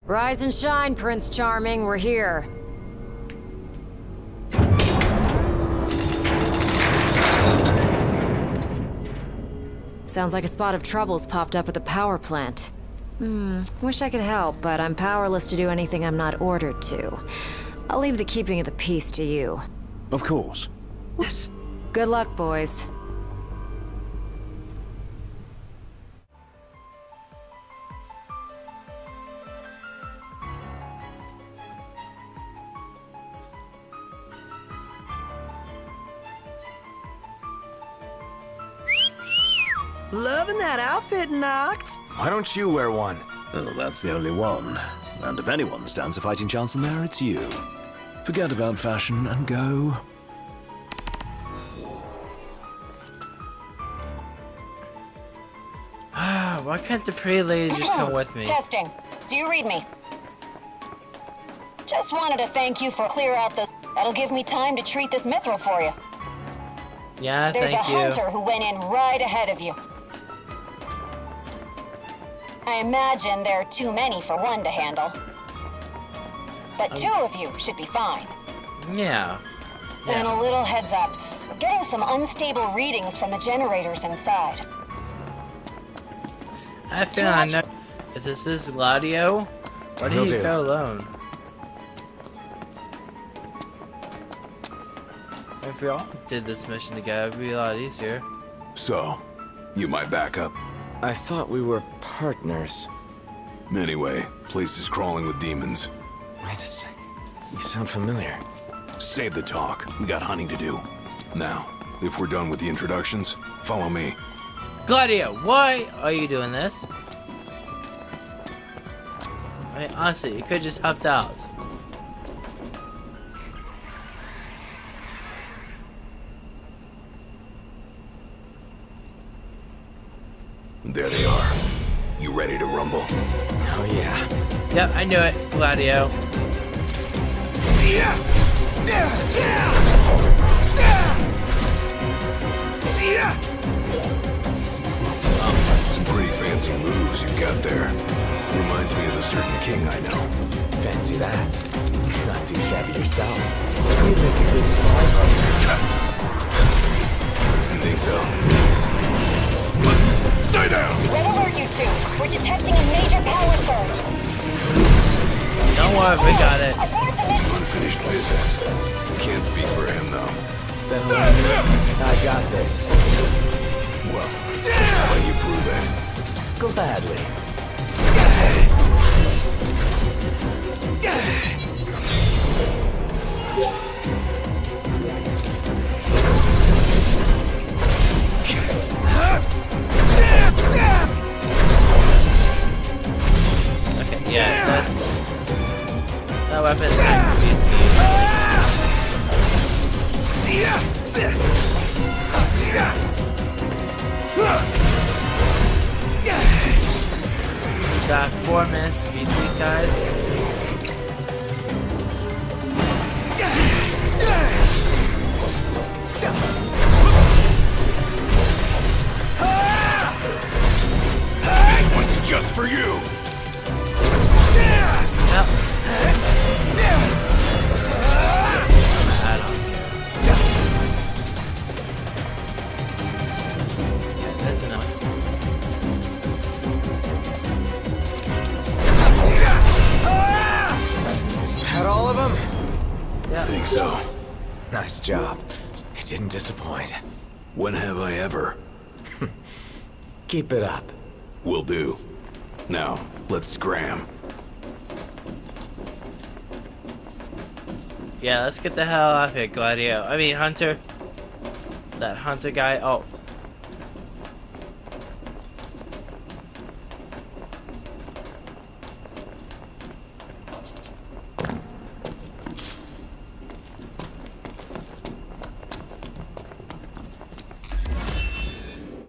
Rise and shine, Prince Charming. We're here. Sounds like a spot of trouble's popped up at the power plant. Wish I could help, but I'm powerless to do anything I'm not ordered to. I'll leave the keeping of the peace to you. Of course. Yes. Good luck, boys. Loving that outfit, Noct. Why don't you wear one? Well, that's the only one. And if anyone stands a fighting chance in there, it's you. Forget about fashion and go. Why can't the pretty lady just come with me? Testing. Do you read me? Just wanted to thank you for clear out the... That'll give me time to treat this mithril for you. Yeah, There's thank a you. hunter who went in right ahead of you. I imagine there are too many for one to handle. But two of you should be fine. Yeah. And a little heads up. We're getting some unstable readings from the generators inside. I feel I know. Is this Gladio? Why did Will he do. go alone? If we all did this mission together, it'd be a lot easier. So, you my backup? I thought we were partners. Anyway, place is crawling with demons. Wait a sec. You sound familiar. Save the talk. We got hunting to do. Now, if we're done with the introductions, follow me. Gladio, why are you doing this? I mean, honestly, you could just helped out. There they are. You ready to rumble? Oh yeah. Yep, I knew it, Gladio. Some pretty fancy moves you've got there. Reminds me of a certain king I know. Fancy that. Not too shabby yourself. You'd make a good spy partner. You think so? Stay down! Red alert, you two. We're detecting a major power surge. Don't worry, we got it. Abort the mission. Unfinished business. Can't speak for him, though. Then I got this. Well, how about you prove it? Gladly. Okay, yeah, that weapon's kind of confused me. Got 4 minutes to beat these guys. This one's just for you! Yep. I don't care. Yeah, that's enough. Had all of them? I think so. Nice job. You didn't disappoint. When have I ever? Keep it up. Will do. Now, let's scram. Yeah, let's get the hell out of here, Gladio. I mean, Hunter. That Hunter guy. Oh.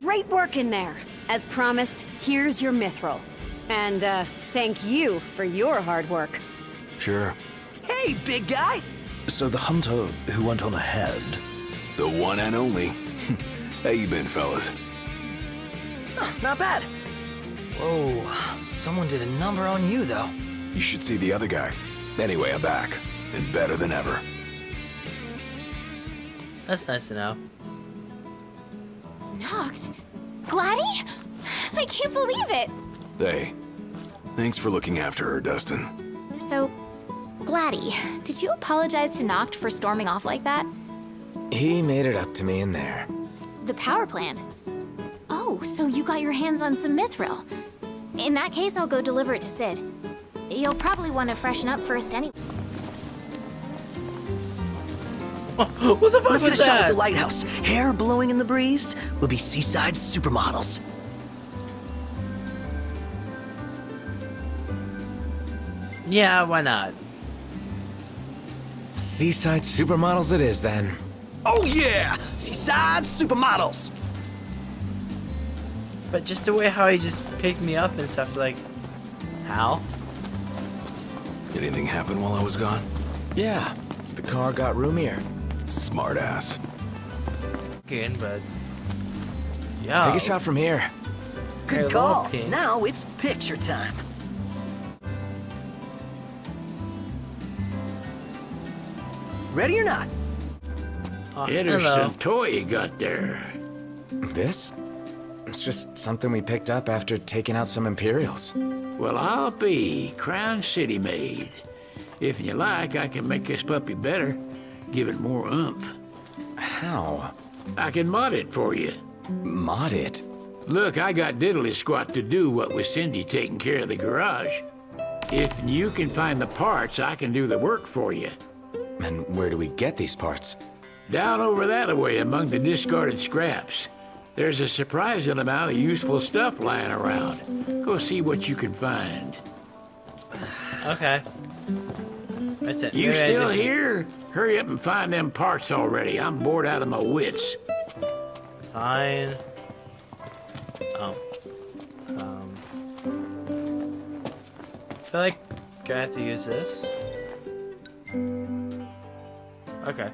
Great work in there. As promised, here's your mithril. And, thank you for your hard work. Sure. Hey, big guy. So the hunter who went on ahead. The one and only. How you been, fellas? Not bad. Whoa, someone did a number on you, though. You should see the other guy. Anyway, I'm back. And better than ever. That's nice to know. Knocked? Gladdy? I can't believe it! Hey, thanks for looking after her, Dustin. So, Gladdy, did you apologize to Noct for storming off like that? He made it up to me in there. The power plant? Oh, so you got your hands on some mithril. In that case, I'll go deliver it to Sid. You'll probably want to freshen up first anyway. What the fuck Let's get was a shot at that? the lighthouse. Hair blowing in the breeze. We'll be seaside supermodels. Yeah, why not? Seaside supermodels it is, then. Oh yeah! Seaside supermodels! But just the way how he just picked me up and stuff, like, how? Anything happen while I was gone? Yeah, the car got roomier. Smart ass. Again, but yeah. Take a shot from here. Good Hey, call. little pink. Now it's picture time. Ready or not? Hello. Interesting toy you got there. This? It's just something we picked up after taking out some Imperials. Well, I'll be Crown City made. If you like, I can make this puppy better. Give it more oomph. How? I can mod it for you. Mod it? Look, I got diddly squat to do what with Cindy taking care of the garage. If you can find the parts, I can do the work for you. And where do we get these parts? Down over that way among the discarded scraps. There's a surprising amount of useful stuff lying around. Go see what you can find. Okay. That's it. You Maybe I still didn't- here? Hurry up and find them parts already. I'm bored out of my wits. Fine. Oh. I feel like I have to use this. Okay.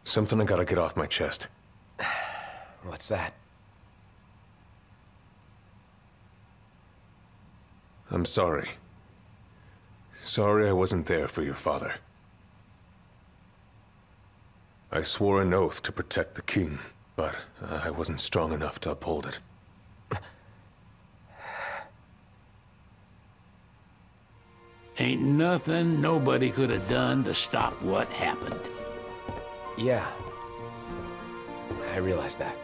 Something I gotta get off my chest. What's that? I'm sorry. Sorry I wasn't there for your father. I swore an oath to protect the king, but I wasn't strong enough to uphold it. Ain't nothing nobody could have done to stop what happened. Yeah. I realize that.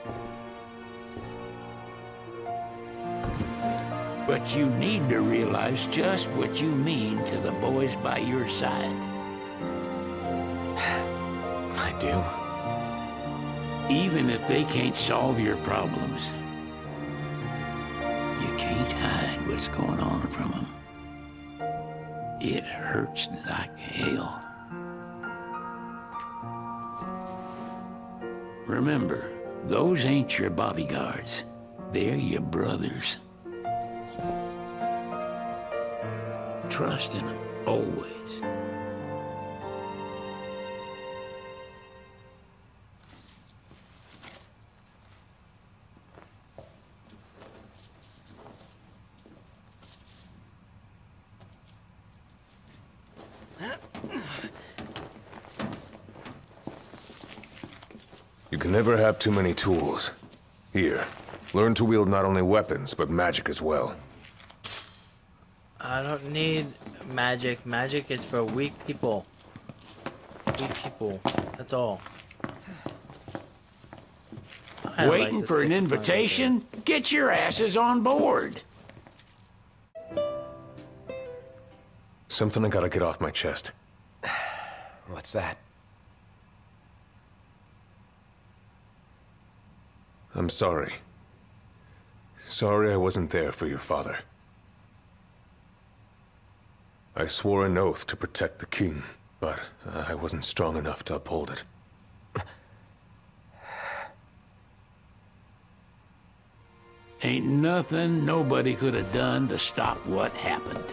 But you need to realize just what you mean to the boys by your side. I do. Even if they can't solve your problems, you can't hide what's going on from them. It hurts like hell. Remember, those ain't your bodyguards. They're your brothers. Trust in them, always. You can never have too many tools. Here, learn to wield not only weapons, but magic as well. I don't need magic. Magic is for weak people. Weak people. That's all. I like Waiting the for an stick invitation? Get your asses on board. Something I gotta get off my chest. What's that? I'm sorry. Sorry I wasn't there for your father. I swore an oath to protect the king, but I wasn't strong enough to uphold it. Ain't nothing nobody could have done to stop what happened.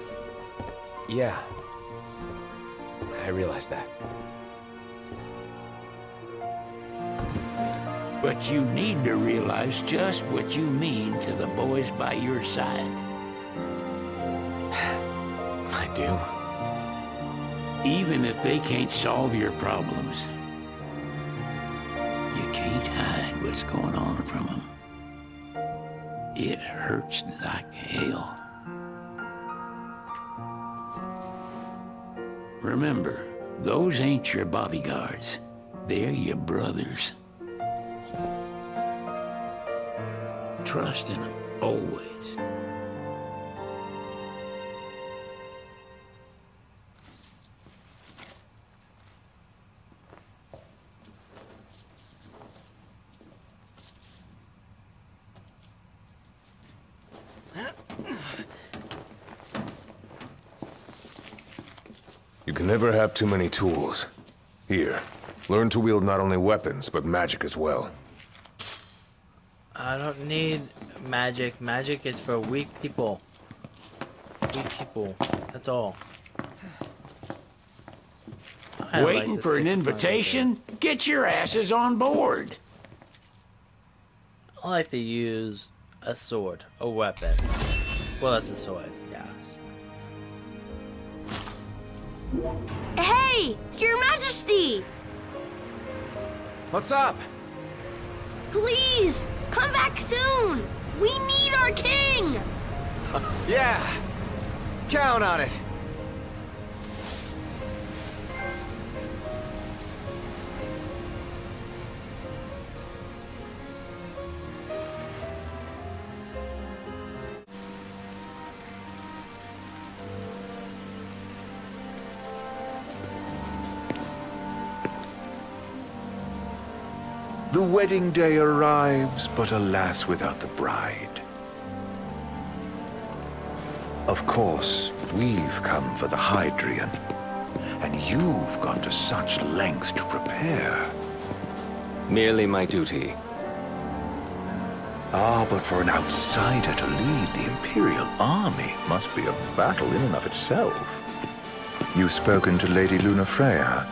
Yeah. I realize that. But you need to realize just what you mean to the boys by your side. I do. Even if they can't solve your problems, you can't hide what's going on from them. It hurts like hell. Remember, those ain't your bodyguards. They're your brothers. Trust in them, always. You can never have too many tools. Here, learn to wield not only weapons, but magic as well. I don't need magic. Magic is for weak people. Weak people. That's all. I like Waiting the for an stick invitation? Get your asses on board. I like to use a sword, a weapon. Well, that's a sword, yes. Hey, Your Majesty! What's up? Please, come back soon! We need our king! Yeah. Count on it. The wedding day arrives, but alas, without the bride. Of course, we've come for the Hydrian, and you've gone to such lengths to prepare. Merely my duty. Ah, but for an outsider to lead the Imperial army must be a battle in and of itself. You've spoken to Lady Lunafreya.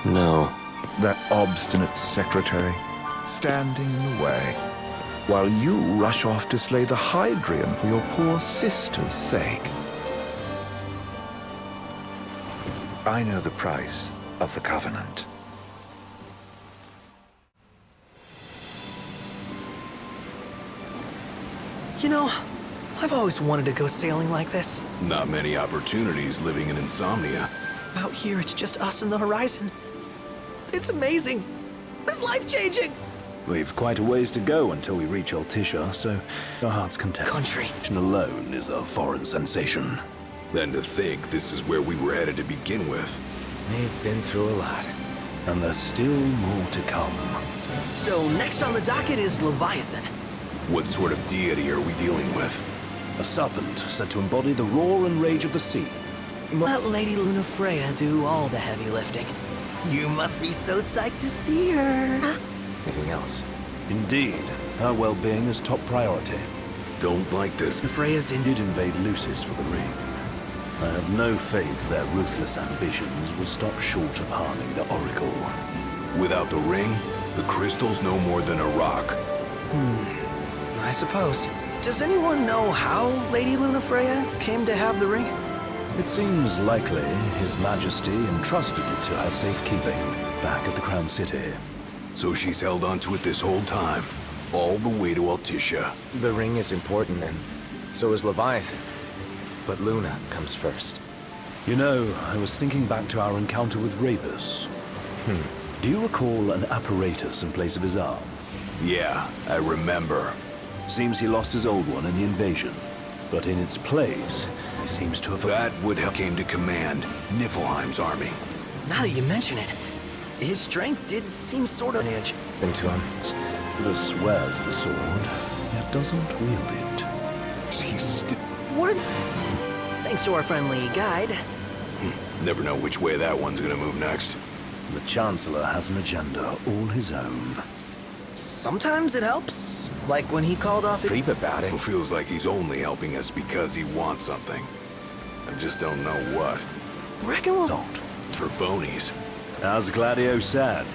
No. That obstinate secretary, standing in the way, while you rush off to slay the Hydrian for your poor sister's sake. I know the price of the Covenant. You know, I've always wanted to go sailing like this. Not many opportunities living in Insomnia. Out here, it's just us and the horizon. It's amazing. It's life-changing. We've quite a ways to go until we reach Altissia, so our heart's content. Country. Alone is a foreign sensation. Then to think this is where we were headed to begin with. We've been through a lot. And there's still more to come. So next on the docket is Leviathan. What sort of deity are we dealing with? A serpent said to embody the roar and rage of the sea. Let Lady Lunafreya do all the heavy lifting. You must be so psyched to see her. Anything else? Indeed, her well-being is top priority. Don't like this. Freya's in. Did invade Lucis for the ring. I have no faith their ruthless ambitions will stop short of harming the Oracle. Without the ring, the crystal's no more than a rock. I suppose. Does anyone know how Lady Lunafreya came to have the ring? It seems likely His Majesty entrusted it to her safekeeping back at the Crown City. So she's held onto it this whole time, all the way to Altissia. The ring is important, and so is Leviathan. But Luna comes first. You know, I was thinking back to our encounter with Ravus. Do you recall an apparatus in place of his arm? Yeah, I remember. Seems he lost his old one in the invasion. But in its place, he seems to have... That would help came to command Niflheim's army. Now that you mention it, his strength did seem sort of edge. Into him. Ravus wears the sword, yet doesn't wield it. He's still... What? Thanks to our friendly guide. Never know which way that one's gonna move next. The Chancellor has an agenda all his own. Sometimes it helps, like when he called off. Creep about it. It feels like he's only helping us because he wants something. I just don't know what. Reckon we'll. Not. For phonies. As Gladio said,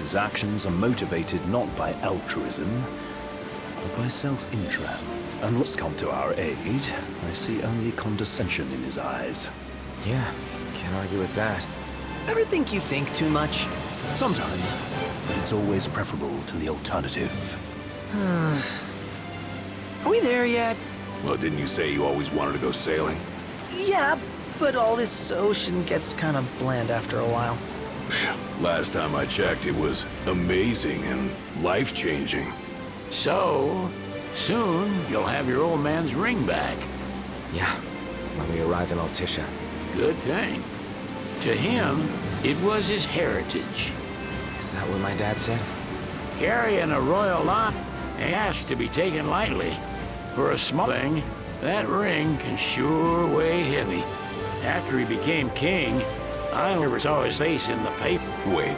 his actions are motivated not by altruism, but by self-interest. And what's come to our aid, I see only condescension in his eyes. Yeah, can't argue with that. Ever think you think too much? Sometimes, but it's always preferable to the alternative. Are we there yet? Well, didn't you say you always wanted to go sailing? Yeah, but all this ocean gets kind of bland after a while. Last time I checked, it was amazing and life-changing. So, soon you'll have your old man's ring back. Yeah, when we arrive in Altissia. Good thing. To him, it was his heritage. Is that what my dad said? Carrying a royal line asked to be taken lightly. For a small thing, that ring can sure weigh heavy. After he became king, I never saw his face in the paper. Wait,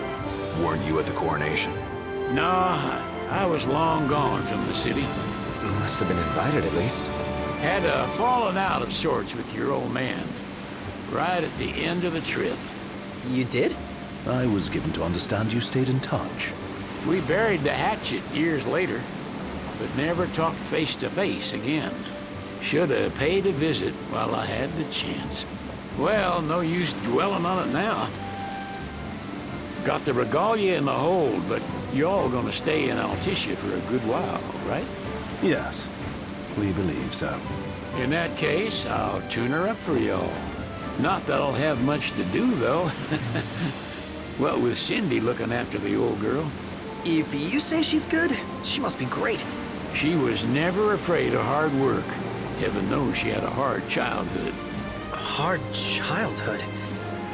weren't you at the coronation? No, I was long gone from the city. You must have been invited at least. Had a fallen out of sorts with your old man. Right at the end of the trip. You did? I was given to understand you stayed in touch. We buried the hatchet years later, but never talked face to face again. Should have paid a visit while I had the chance. Well, no use dwelling on it now. Got the regalia in the hold, but y'all gonna stay in Altissia for a good while, right? Yes, we believe so. In that case, I'll tune her up for y'all. Not that I'll have much to do, though. What with Cindy looking after the old girl. If you say she's good, she must be great. She was never afraid of hard work. Heaven knows she had a hard childhood. A hard childhood?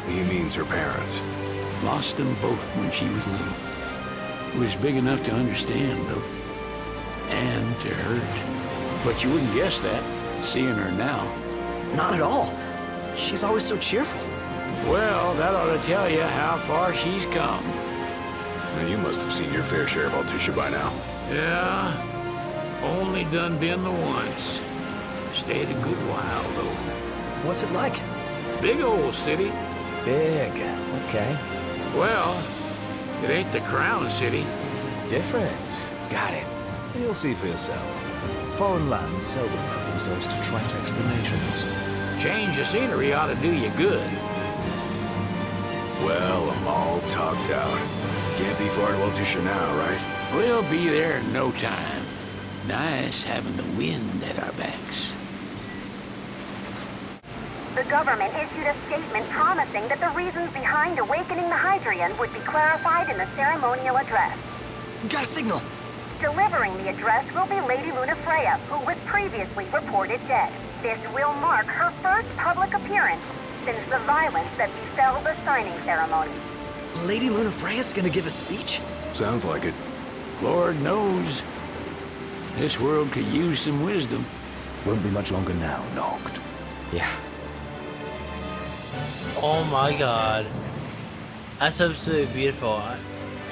He means her parents. Lost them both when she was little. Was big enough to understand, though. And to hurt. But you wouldn't guess that, seeing her now. Not at all. She's always so cheerful. Well, that ought to tell you how far she's come. And you must have seen your fair share of Altissia by now. Yeah, only done been the once. Stayed a good while, though. What's it like? Big old city. Big. Okay. Well, it ain't the crown city. Different. Got it. You'll see for yourself. Foreign lands seldom lend themselves to trite explanations. Change of scenery ought to do you good. Well, I'm all talked out. Can't be far to Altissia now, right? We'll be there in no time. Nice having the wind at our backs. The government issued a statement promising that the reasons behind awakening the Hydrian would be clarified in the ceremonial address. Got a signal. Delivering the address will be Lady Lunafreya, who was previously reported dead. This will mark her first public appearance since the violence that befell the signing ceremony. Lady Lunafreya's gonna give a speech? Sounds like it. Lord knows. This world could use some wisdom. Won't be much longer now, Noct. Yeah. Oh my god. That's absolutely beautiful.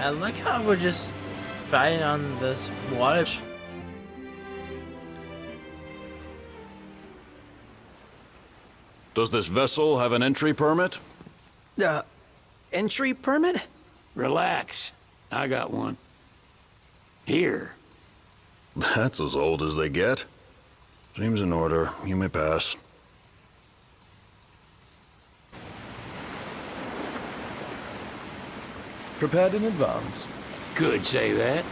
I like how we're just fighting on this water. Does this vessel have an entry permit? Entry permit? Relax. I got one. Here. That's as old as they get. Seems in order. You may pass. Prepared in advance. Could say that.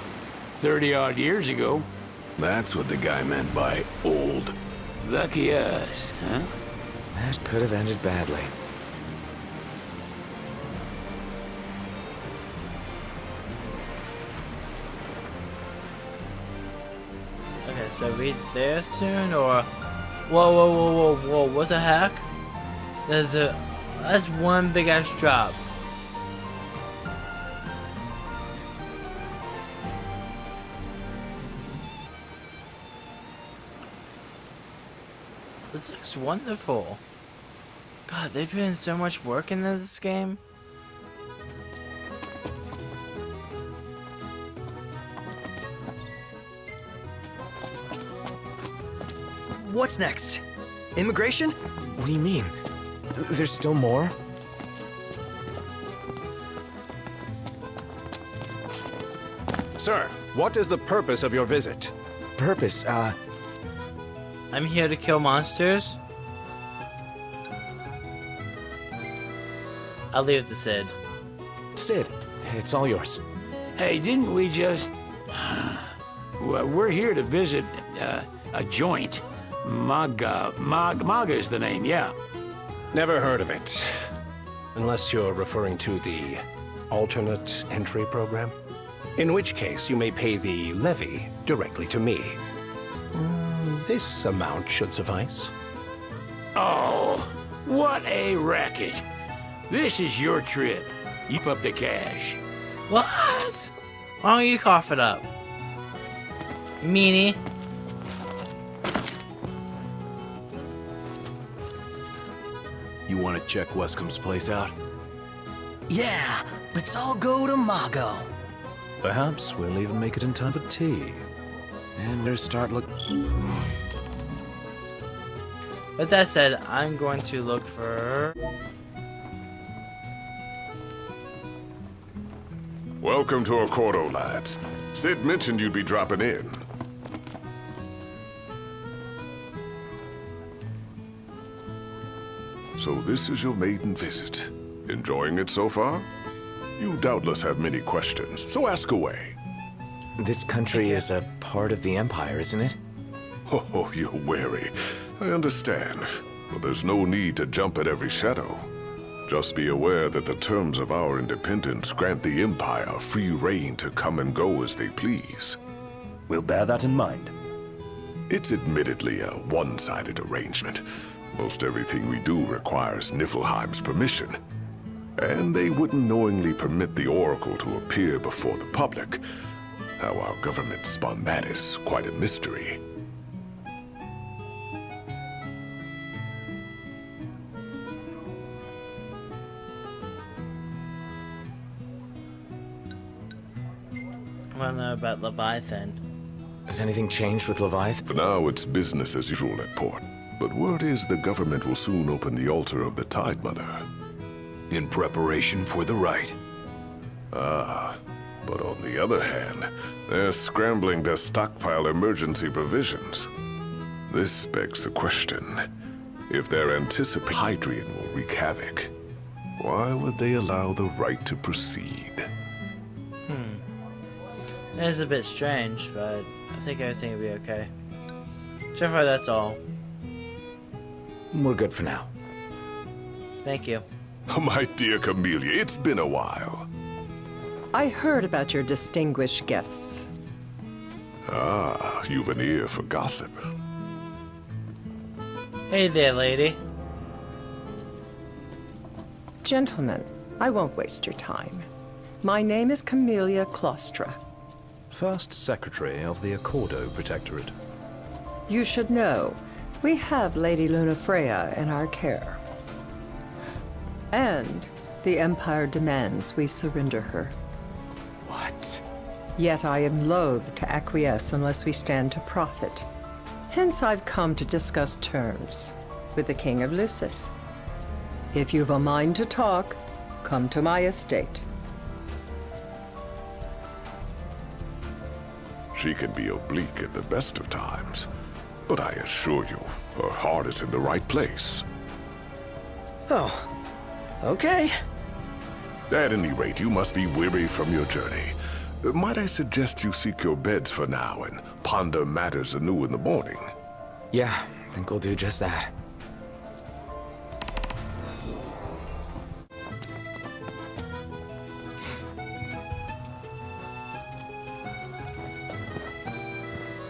30-odd years ago. That's what the guy meant by old. Lucky us, huh? That could have ended badly. Okay, so are we there soon, or... Whoa, whoa, whoa, whoa, whoa, what the heck? That's one big ass drop. This looks wonderful. God, they put in so much work into this game. What's next? Immigration? What do you mean? There's still more? Sir, what is the purpose of your visit? Purpose, I'm here to kill monsters. I'll leave it to Sid. Sid, it's all yours. Hey, didn't we just... Well, we're here to visit a joint. Maga is the name, yeah. Never heard of it. Unless you're referring to the alternate entry program. In which case, you may pay the levy directly to me. This amount should suffice. Oh, what a racket. This is your trip. You up the cash. What? Why don't you cough it up? Meanie. You want to check Wescom's place out? Yeah, let's all go to Mago. Perhaps we'll even make it in time for tea. And we'll start look. With that said, I'm going to look for... Welcome to Accordo, lads. Sid mentioned you'd be dropping in. So this is your maiden visit. Enjoying it so far? You doubtless have many questions, so ask away. This country is a part of the Empire, isn't it? Oh, you're wary. I understand. But there's no need to jump at every shadow. Just be aware that the terms of our independence grant the Empire free reign to come and go as they please. We'll bear that in mind. It's admittedly a one-sided arrangement. Most everything we do requires Niflheim's permission. And they wouldn't knowingly permit the Oracle to appear before the public. How our government spun that is quite a mystery. I don't know about Leviathan. Has anything changed with Leviathan? For now, it's business as usual at port. But word is the government will soon open the altar of the Tide Mother. In preparation for the rite. Ah, but on the other hand, they're scrambling to stockpile emergency provisions. This begs the question, if their anticipated Hydrian will wreak havoc, why would they allow the rite to proceed? It is a bit strange, but I think everything will be okay. So far, that's all. We're good for now. Thank you. My dear Camellia, it's been a while. I heard about your distinguished guests. Ah, you've an ear for gossip. Hey there, lady. Gentlemen, I won't waste your time. My name is Camellia Claustra. First Secretary of the Accordo Protectorate. You should know, we have Lady Lunafreya in our care. And the Empire demands we surrender her. What? Yet I am loath to acquiesce unless we stand to profit. Hence I've come to discuss terms with the King of Lucis. If you've a mind to talk, come to my estate. She can be oblique at the best of times, but I assure you, her heart is in the right place. Oh, okay. At any rate, you must be weary from your journey. Might I suggest you seek your beds for now and ponder matters anew in the morning? Yeah, I think we'll do just that.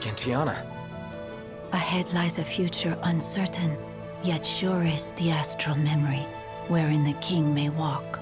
Gentiana. Ahead lies a future uncertain, yet sure is the astral memory, wherein the king may walk.